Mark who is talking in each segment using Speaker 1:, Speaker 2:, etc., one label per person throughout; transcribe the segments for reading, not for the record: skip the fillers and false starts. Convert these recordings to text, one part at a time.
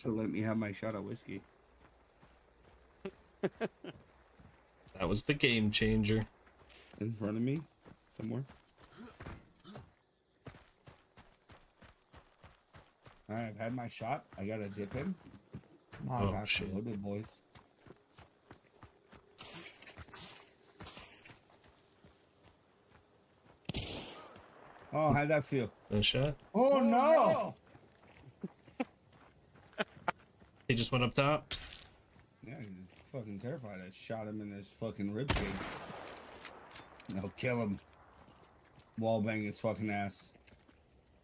Speaker 1: to let me have my shot of whiskey.
Speaker 2: That was the game changer.
Speaker 1: In front of me, somewhere. All right, I've had my shot. I got a dip in.
Speaker 2: Oh,
Speaker 1: Got
Speaker 2: shit.
Speaker 1: loaded, boys. Oh, how'd that feel?
Speaker 2: No shot.
Speaker 1: Oh, no!
Speaker 2: He just went up top.
Speaker 1: Yeah, he's fucking terrified. I shot him in his fucking ribcage. No, kill him. Wall bang his fucking ass.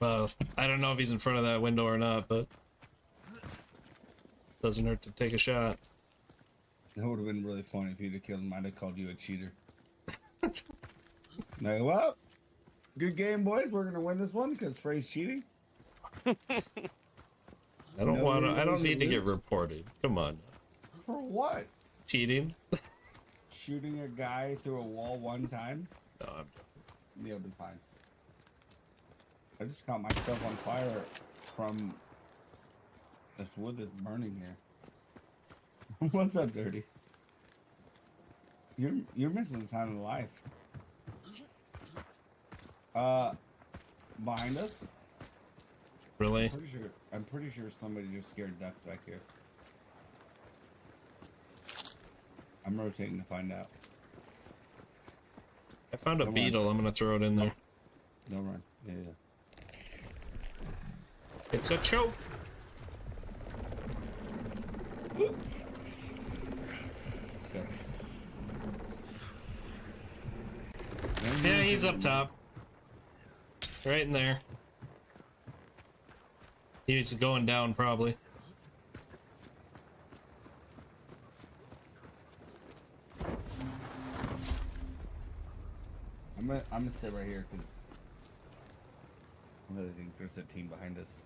Speaker 2: I don't know if he's in front of that window or not, but doesn't hurt to take a shot.
Speaker 1: That would have been really funny if he'd have killed him. I'd have called you a cheater. Like, well, good game, boys. We're gonna win this one because Frey's cheating.
Speaker 2: I don't
Speaker 1: No
Speaker 2: want to. I
Speaker 1: reason
Speaker 2: don't
Speaker 1: to
Speaker 2: need to get
Speaker 1: lose.
Speaker 2: reported. Come on.
Speaker 1: For what?
Speaker 2: Cheating?
Speaker 1: Shooting a guy through a wall one time?
Speaker 2: No, I'm
Speaker 1: You'll be fine. I just caught myself on fire from this wood that's burning here. What's up, Dirty? You're missing the time of life. Behind us?
Speaker 2: really.
Speaker 1: I'm pretty sure somebody just scared ducks back here. I'm rotating to find out.
Speaker 2: I found a
Speaker 1: Come on.
Speaker 2: beetle. I'm gonna throw it in there.
Speaker 1: Don't run. Yeah.
Speaker 2: It's a choke.
Speaker 1: Ducks.
Speaker 2: Yeah, he's up top. Right in there. He's going down probably.
Speaker 1: I'm gonna sit right here because I really think there's a team behind us.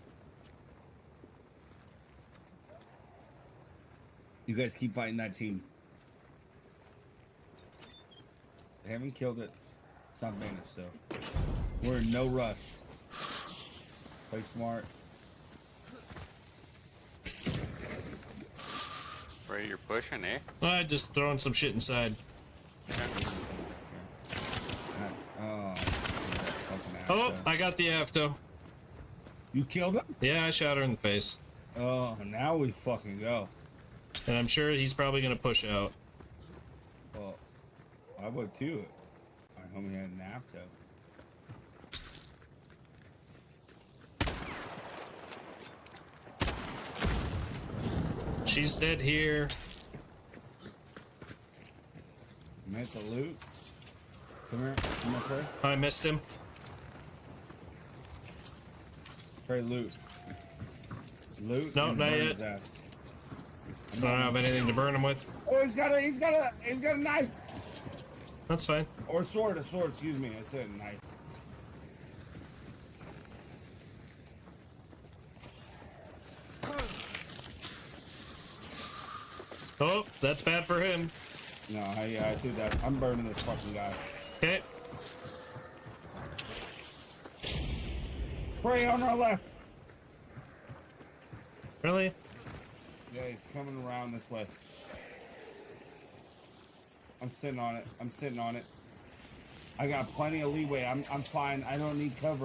Speaker 1: You guys keep fighting that team. They haven't killed it. It's not vanished, so we're in no rush. Play smart.
Speaker 3: Ray, you're pushing, eh?
Speaker 2: Just throwing some shit inside.
Speaker 1: Oh,
Speaker 2: Oh, I got the afto.
Speaker 1: you killed him?
Speaker 2: Yeah, I shot her in the face.
Speaker 1: Oh, now we fucking go.
Speaker 2: And I'm sure he's probably gonna push out.
Speaker 1: Well, I would too. My homie had an afto.
Speaker 2: She's dead here.
Speaker 1: I'm at the loot. Come here, Trey.
Speaker 2: I missed him.
Speaker 1: Trey, loot. Loot.
Speaker 2: No,
Speaker 1: and
Speaker 2: not
Speaker 1: burn
Speaker 2: yet.
Speaker 1: his ass.
Speaker 2: I don't have anything to burn him with.
Speaker 1: Oh, he's got a knife
Speaker 2: That's fine.
Speaker 1: or a sword. Excuse me. I said a knife.
Speaker 2: Oh, that's bad for him.
Speaker 1: No, I threw that. I'm burning this fucking guy.
Speaker 2: Okay.
Speaker 1: Spray on our left.
Speaker 2: Really?
Speaker 1: Yeah, he's coming around this way. I'm sitting on it. I got plenty of leeway. I'm fine. I don't need cover.